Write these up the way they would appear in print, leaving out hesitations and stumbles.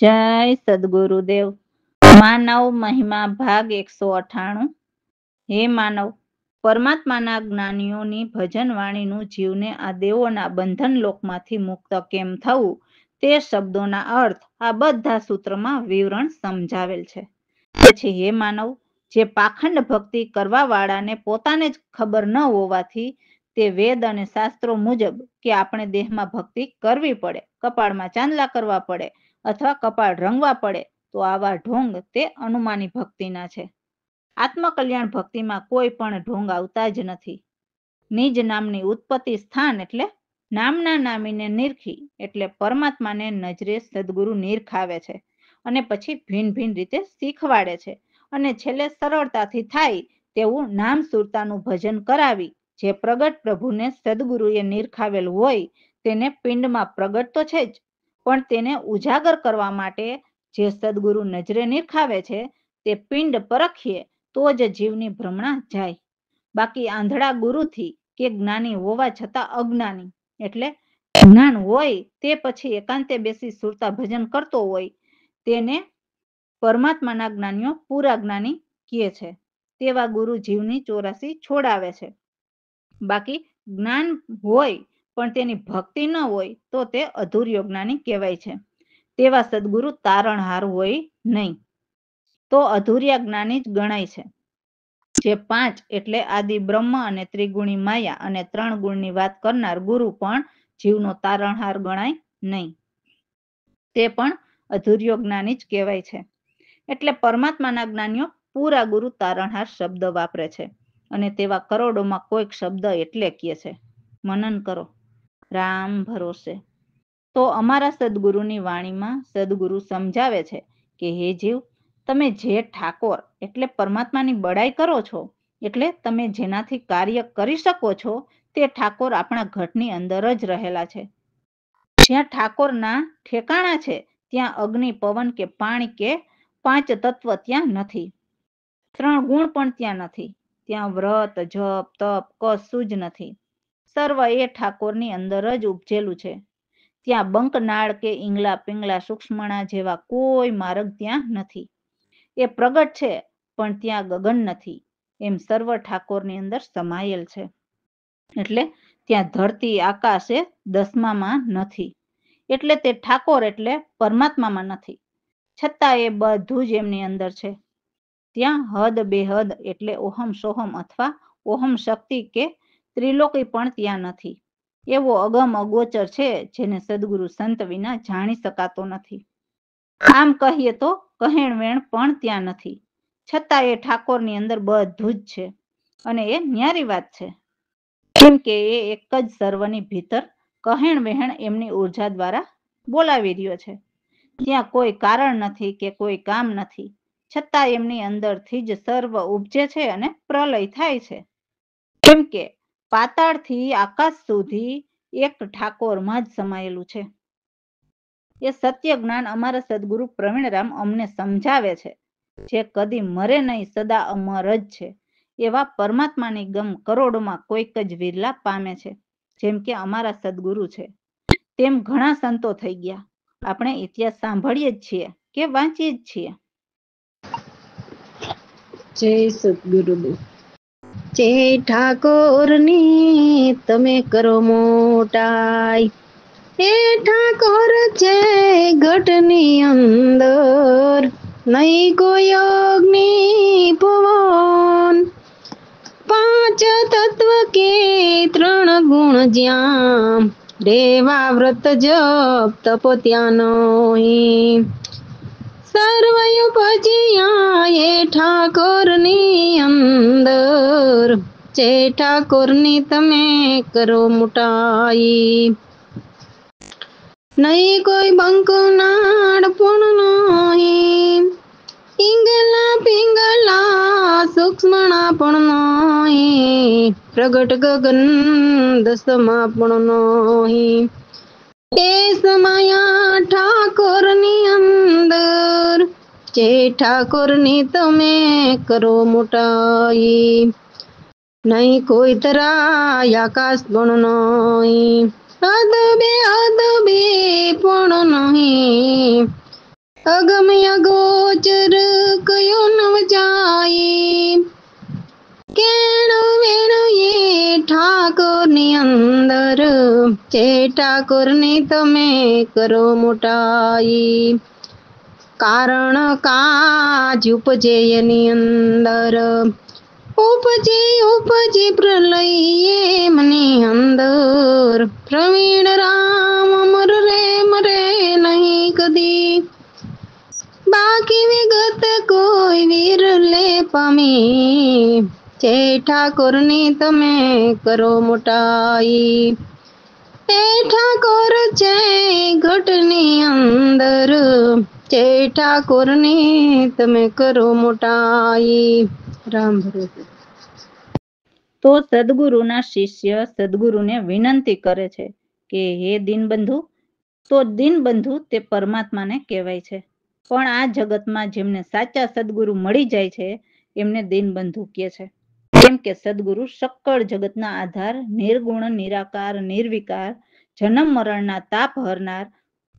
જય સદગુરુદેવ। માનવ મહિમા ભાગ 198। હે માનવ, પરમાત્માના જ્ઞાનીઓની ભજન વાણીનું જીવને આ દેવોના બંધન લોકમાંથી મુક્ત કેમ થવું તે શબ્દોના અર્થ આ બધા સૂત્રમાં વિવરણ સમજાવેલ છે। પછી હે માનવ, જે પાખંડ ભક્તિ કરવા વાળાને પોતાને જ ખબર ન હોવાથી તે વેદ અને શાસ્ત્રો મુજબ કે આપણે દેહમાં ભક્તિ કરવી પડે, કપાળમાં ચાંદલા કરવા પડે અથવા કપાળ રંગવા પડે, તો આવા ઢોંગ તે અનુમાની ભક્તિના છે। આત્મકલ્યાણ ભક્તિમાં કોઈ પણ ઢોંગ આવતા જ નથી। નિજ નામની ઉત્પત્તિ સ્થાન એટલે નામના નામીને નિરખી એટલે પરમાત્માને નજરે સદગુરુ નિરખાવે છે અને પછી ભિન્ન ભિન્ન રીતે શીખવાડે છે અને છેલ્લે સરળતાથી થાય તેવું નામ સુરતાનું ભજન કરાવી જે પ્રગટ પ્રભુને સદગુરુએ નિરખાવેલ હોય તેને પિંડમાં પ્રગટ તો છે જ, પણ તેને ઉજાગર કરવા માટે જે સદગુરુ નજરે નિરખાવે છે તે પિંડ પરખીએ તો જ જીવની ભ્રમણા જાય। બાકી આંધળા ગુરુથી કે જ્ઞાની હોવા છતાં અજ્ઞાની એટલે જ્ઞાન હોય તે પછી એકાંતે બેસી સુરતા ભજન કરતો હોય તેને પરમાત્માના જ્ઞાનીઓ પૂરા જ્ઞાની કહે છે। તેવા ગુરુ જીવની 84 છોડાવે છે। બાકી જ્ઞાન હોય પણ તેની ભક્તિ ન હોય તો તે અધૂર્ય જ્ઞાની કહેવાય છે। તેવા સદગુરુ તારણહાર હોય નહીં તો અધૂર્યા જ્ઞાની જ ગણાય છે। જે 5 એટલે આદિ બ્રહ્મ અને ત્રિગુણી માયા અને 3 ગુણની વાત કરનાર ગુરુ પણ જીવનો તારણહાર ગણાય નહીં, તે પણ અધૂર્યો જ્ઞાની જ કહેવાય છે। એટલે પરમાત્માના જ્ઞાનીઓ પૂરા ગુરુ તારણહાર શબ્દ વાપરે છે અને તેવા કરોડોમાં કોઈક શબ્દ એટલે કહે છે। મનન કરો, રામ ભરોસે। તો અમારા સદગુરુની વાણીમાં સદગુરુ સમજાવે છે કે હે જીવ, તમે જે ઠાકોર એટલે પરમાત્માની બડાઈ કરો છો એટલે તમે જેનાથી કાર્ય કરી શકો છો તે ઠાકોર આપણા ઘટની અંદર જ રહેલા છે। જ્યાં ઠાકોરના ઠેકાણા છે ત્યાં અગ્નિ, પવન કે પાણી કે 5 તત્વ ત્યાં નથી। 3 ગુણ પણ ત્યાં નથી। ત્યાં વ્રત, જપ, તપ કશું જ નથી। સર્વ એ ઠાકોરની અંદર જ ઉપજેલું છે। ત્યાં બંકનાળ કે ઈંગલા પિંગલા સૂક્ષ્મણા જેવા કોઈ માર્ગ ત્યાં નથી। એ પ્રગટ છે પણ ત્યાં ગગન નથી, એમ સર્વ ઠાકોરની અંદર સમાયેલ છે। એટલે ત્યાં ધરતી આકાશ એ 10માં નથી, એટલે તે ઠાકોર એટલે પરમાત્મામાં નથી, છતાં એ બધું જ એમની અંદર છે। ત્યાં હદ બેહદ એટલે ઓહમ સોહમ અથવા ઓહમ શક્તિ કે ત્રિલોકી પણ ત્યાં નથી। એવો અગમ અગોચર છે જેને સદગુરુ સંત વિના જાણી શકાતો નથી। આમ કહીએ તો કહેણ વેણ પણ ત્યાં નથી, છતાં એ ઠાકોરની અંદર બધું જ છે અને એ ન્યારી વાત છે, કેમ કે એ એક જ સર્વની ભીતર કહેણ વહેણ એમની ઉર્જા દ્વારા બોલાવી રહ્યો છે। ત્યાં કોઈ કારણ નથી કે કોઈ કામ નથી, છતાં એમની અંદરથી જ સર્વ ઉપજે છે અને પ્રલય થાય છે। કેમ કે પાતાળથી આકાશ સુધી એક ઠાકોરમાં જ સમાયેલું છે। એ સત્ય જ્ઞાન અમારા સદગુરુ પ્રવીણરામ અમને સમજાવે છે। જે કદી મરે નહીં, સદા અમર જ છે, એવા પરમાત્માની ગમ કરોડોમાં કોઈક જ વિરલા પામે છે। જેમ કે અમારા સદગુરુ છે તેમ ઘણા સંતો થઈ ગયા, આપણે ઇતિહાસ સાંભળીએ જ છીએ કે વાંચીએ જ છીએ। જય સદગુરુદેવ। જે ઠાકોરની તમે કરો મોટાઈ, એ ઠાકોર છે ઘટની અંદર, નહીં કોઈ અગ્નિ પવન, 5 તત્વ કે 3 ગુણ જ્યાં, રેવા વ્રત જપ તપ ત્યાં નહીં, સર્વ ઉપજ્યા એ ઠાકોરની અંદર, જે ઠાકોરની તમે કરો મોટાઈ, નહીં કોઈ બંકનાળ પણ નહીં, ઈંગલા પિંગલા સૂક્ષ્મણા પણ નહીં, પ્રગટ ગગન 10માં પણ નહીં, એ સમાયા ઠાકોરની અંદર, જે ઠાકોરની તમે કરો મોટાઈ, નહીં કોઈ તરાય આકાશ પણ નહીં, અદબે પણ નહીં, અગમ્ય ગોચર કયો નવ જાય, કેણ વેણ એ ઠાકોરની અંદર, જે ઠાકોરની તમે કરો મોટાઈ. કારણ કાજ ઉપજે એની અંદર, ઉપજે પ્રલય એમની અંદર. પ્રવીણ રામ અમર રે મરે નહીં કદી, બાકી વિગત કોઈ વિરલે પામી, જે ઠાકોરની તમે કરો મોટાઈ. એ ઠાકોર છે ઘટની અંદર, જે ઠાકોરની તમે કરો મોટાઈ. રામ ભરોસે. તો સદગુરુના શિષ્ય સદગુરુને વિનંતી કરે છે કે હે દીનબંધુ, તો દીનબંધુ તે પરમાત્માને કહેવાય છે. પણ આ જગતમાં જેમને સાચા સદગુરુ મળી જાય છે એમને દીનબંધુ કહે છે. કેમ કે સદગુરુ સક્કળ જગતના આધાર, નિર્ગુણ, નિરાકાર, નિર્વિકાર, જન્મ મરણના તાપ હરનાર,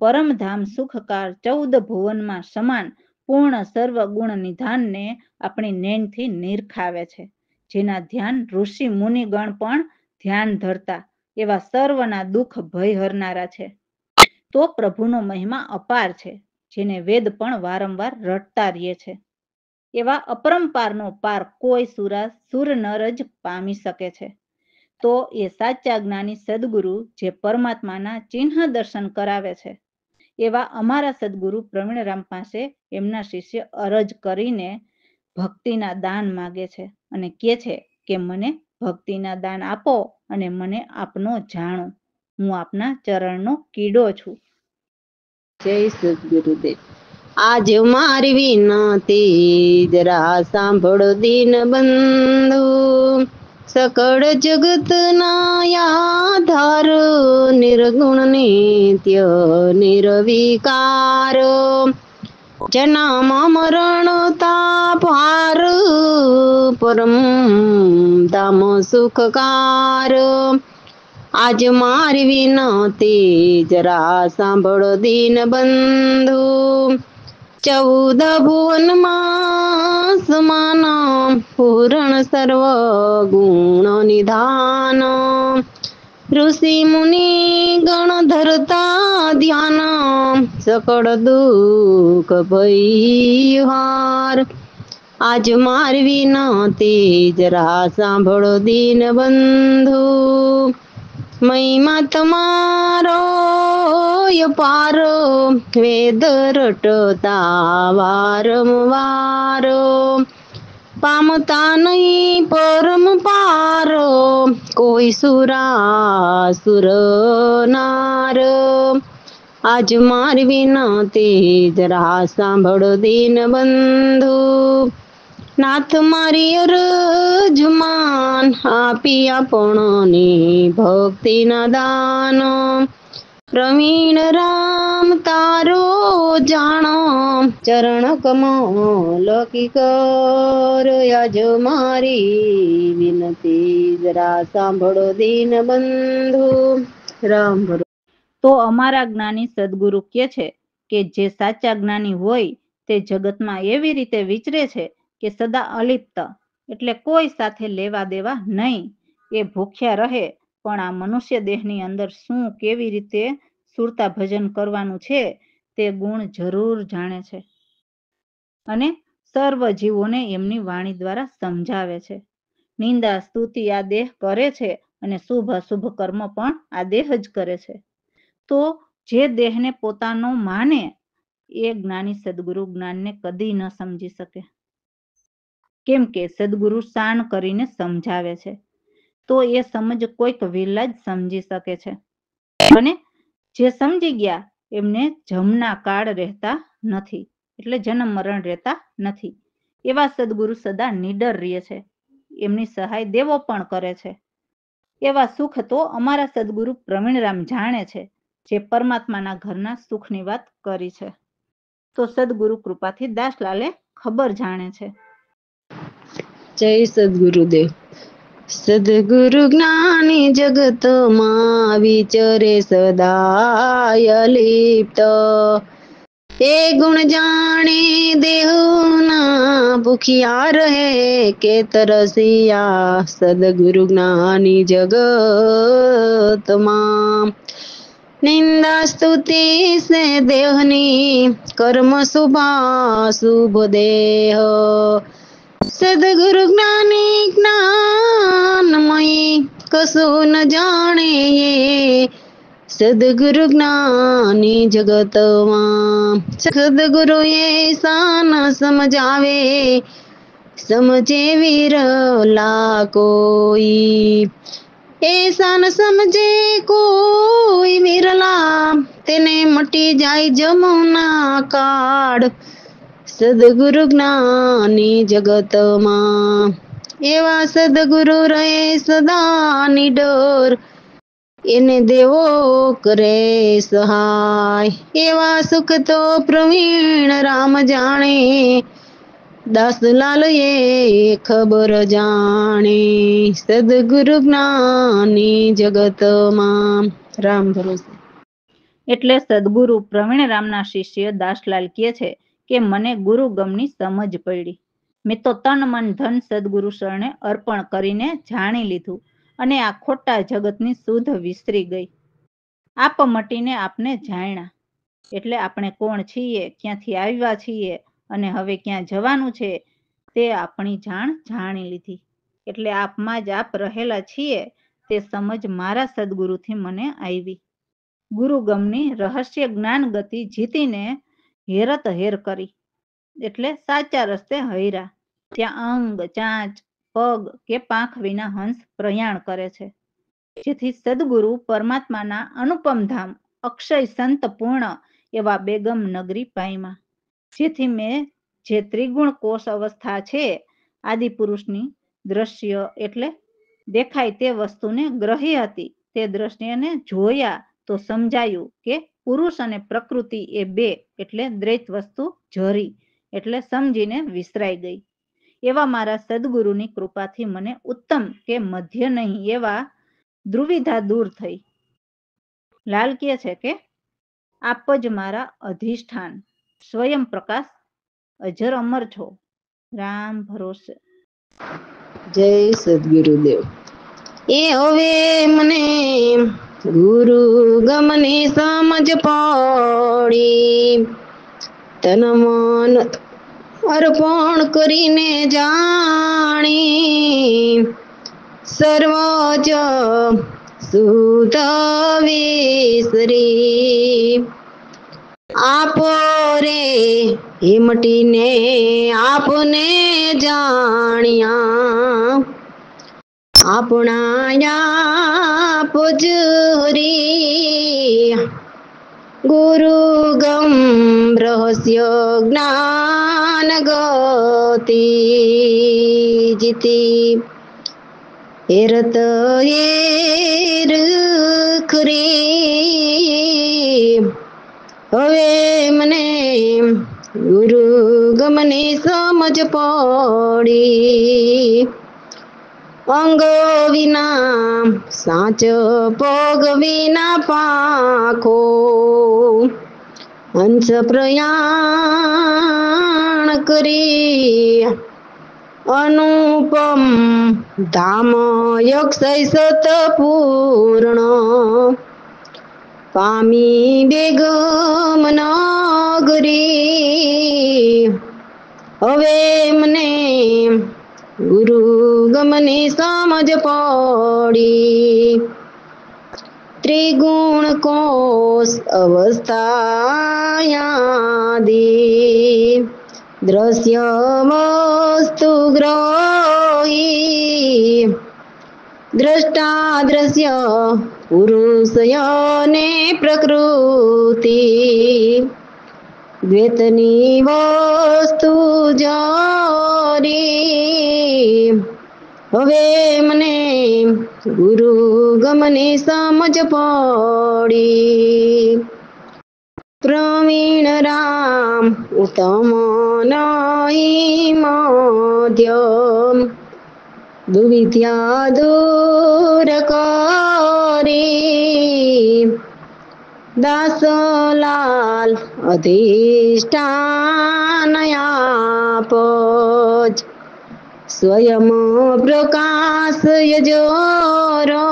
પરમધામ સુખકાર, 14 ભુવનમાં સમાન પૂર્ણ સર્વ ગુણ નિધાનને આપણી નેણથી નિરખાવે છે. જેના ધ્યાન ઋષિ મુનિગણ પણ ધ્યાન ધરતા એવા સર્વના દુઃખ ભય હરનારા છે. તો પ્રભુનો મહિમા અપાર છે, જેને વેદ પણ વારંવાર રટતા રહે છે. એવા અપરંપારનો પાર કોઈ સુર નર જ પામી શકે છે. તો એ સાચા જ્ઞાની સદગુરુ જે પરમાત્માના ચિહ્ન દર્શન કરાવે છે, એવા અમારા સદગુરુ પ્રવીણરામ પાસે એમના શિષ્ય અરજ કરીને ભક્તિના દાન માગે છે અને કહે છે કે મને ભક્તિના દાન આપો અને મને આપનો જાણો. હું આપના ચરણનો કીડો છું. જય સદગુરુદેવ. આજ મારી વિનતી જરા સાંભળો દીનબંધુ, સકળ જગતના આધાર, નિર્ગુણ નિત્ય નિર્વિકાર, જન્મ મરણ તાપ હાર, પરમ ધામ સુખકાર. આજ મારી વિનતી જરા સાંભળો દીનબંધુ, 14 ભુવનમાં સમાન પૂરણ સર્વ ગુણ નિધાન, ઋષિ મુનિ ગણ ધરતા ધ્યાન, સકળ દુઃખ ભય હાર. આજ મારી વિનતી જરા સાંભળો દીનબંધુ, મહિમા તમારો અપાર, વેદ રટતા વારંવાર, પામતા નહીં પરમ પાર, કોઈ સુરાસુર નાર. આજ મારી વિનતી જરા સાંભળો દીનબંધુ, નાથ મારી અરજમાન આપી આપણને ભક્તિના દાન, પ્રવીણ રામ તારો જાણો, ચરણ કમલ કી કર. આજ મારી વિનતી જરા સાંભળો દીનબંધુ. રામ ભરો. તો અમારા જ્ઞાની સદગુરુ કહે છે કે જે સાચા જ્ઞાની હોય તે જગતમાં એવી રીતે વિચરે છે કે સદા અલિપ્ત, એટલે કોઈ સાથે લેવા દેવા નહીં. એ ભૂખ્યા રહે પણ આ મનુષ્ય દેહની અંદર શું કેવી રીતે સુરતા ભજન કરવાનું છે તે ગુણ જરૂર જાણે છે અને સર્વ જીવોને એમની વાણી દ્વારા સમજાવે છે. નિંદા સ્તુતિ આ દેહ કરે છે અને શુભ અશુભ કર્મ પણ આ દેહ જ કરે છે. તો જે દેહને પોતાનો માને એ જ્ઞાની સદગુરુ જ્ઞાનને કદી ન સમજી શકે. કેમ કે સદગુરુ શાન કરીને સમજાવે છે, તો એ સમજ કોઈક વિરલા જ સમજી શકે છે. અને જે સમજી ગયા એમને જમના કાળ રહેતા નથી, એટલે જન્મ મરણ રહેતા નથી. એવા સદગુરુ સદા નીડર રહે છે, એમની સહાય દેવો પણ કરે છે. એવા સુખ તો અમારા સદગુરુ પ્રવીણરામ જાણે છે, જે પરમાત્માના ઘરના સુખની વાત કરી છે. તો સદગુરુ કૃપાથી દાસલાલે ખબર જાણે છે. જય સદગુરુદેવ. સદગુરુ જ્ઞાની જગતમાં વિચરે સદાય લિપ્ત, એ ગુણ જાણે દેહના ભૂખ્યા રહે કે તરસિયા સદગુરુ જ્ઞાની જગતમાં નિંદા સ્તુતિ સે દેહની કર્મ શુભ દેહ સદગુરુ જ્ઞાની જ્ઞાનમયી કશું ન જાણે એ સદગુરુ જ્ઞાની જગતમાં સદગુરુ એ સાન સમજાવે સમજે વિરલા કોઈ એસા ન સમજે કોઈ વિરલા તેને મટી જાય જમુના કાળ સદગુરુ જ્ઞાની જગતમાં એવા સદગુરુ રહે સદા નિડર એને દેવો કરે સહાય એવા સુખ તો પ્રવીણ રામ જાણે દાસલાલ એ ખબર જાણે સદગુરુ જ્ઞાની જગતમાં રામ ભરોસે. એટલે સદગુરુ પ્રવીણ રામના શિષ્ય દાસલાલ કહે છે કે મને ગુરુ ગમની સમજ પડી. મેં તો તન મન ધન સદગુરુ શરણે અર્પણ કરીને જાણી લીધું અને આ ખોટા જગતની સુધ વિસરી ગઈ. આપ મટીને આપને જાણ્યા એટલે આપણે કોણ છીએ, ક્યાંથી આવ્યા છીએ અને હવે ક્યાં જવાનું છે તે આપણી જાણ જાણી લીધી. એટલે આપમાં જ આપ રહેલા છીએ તે સમજ મારા સદગુરુથી મને આવી. ગુરુ ગમની રહસ્ય જ્ઞાન ગતિ જીતીને હેરત હેર કરી એટલે સાચા રસ્તે હૈરા. ત્યાં અંગ ચાંચ પગ કે પાંખ વિના હંસ પ્રયાણ કરે છે. જેથી સદગુરુ પરમાત્માના અનુપમ ધામ અક્ષય સંત પૂર્ણ એવા બેગમ નગરી પાયમાં. જેથી મેં જે ત્રિગુણ કોષ અવસ્થા છે આદિપુરુષની દ્રશ્ય એટલે દેખાય તે વસ્તુને ગ્રહી હતી તે દ્રશ્યને જોયા તો સમજાયું કે પુરુષ અને પ્રકૃતિ એ બે એટલે દ્વૈત વસ્તુ જરી એટલે સમજીને વિસરાઈ ગઈ. એવા મારા સદગુરુની કૃપાથી મને ઉત્તમ કે મધ્ય નહીં એવા દ્રુવિધા દૂર થઈ. લાલ કહે છે કે આપ જ મારા અધિષ્ઠાન સ્વયં પ્રકાશ અજર અમર છો. રામ ભરોસે. જય સદગુરુદેવ. એ હવે મને ગુરુ ગમની સમજ પડી તન મન અર્પણ કરીને જાણી સર્વજ સુધ વિસરી આપો રે હિમટીને આપને જાણ્યા આપણા આપ જ હરી ગુરુ ગમ રહસ્ય જ્ઞાન ગતિ જીતી હેરત હેર ખરી હવે મને ગુરુ ગમની સમજ પડી અંગો વિના સાચ પગ વિના પાખો હંસ પ્રયાણ કરી અનુપમ ધામ અક્ષય સત પૂર્ણ પામી બેગમ નગરી હવે મને ગુરુ ગમની સમજ પડી ત્રિગુણ કોષ અવસ્થાયાદી દ્રશ્ય વસ્તુ ગ્રહી દ્રષ્ટા દ્રશ્ય પુરુષયને પ્રકૃતિ દ્વૈતની વસ્તુ જારી હવે મને ગુરુ ગમની સમજ પડી પ્રવીણ રામ ઉત્તમ નહીં મધ્યમ દુવિધ્યા દૂર કરી દાસલાલ અધિષ્ઠાન આપોજ સ્વયં પ્રકાશ યજોરો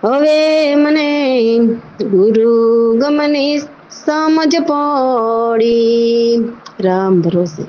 હવે મને ગુરુ ગમની સમજ પડી રામ ભરોસે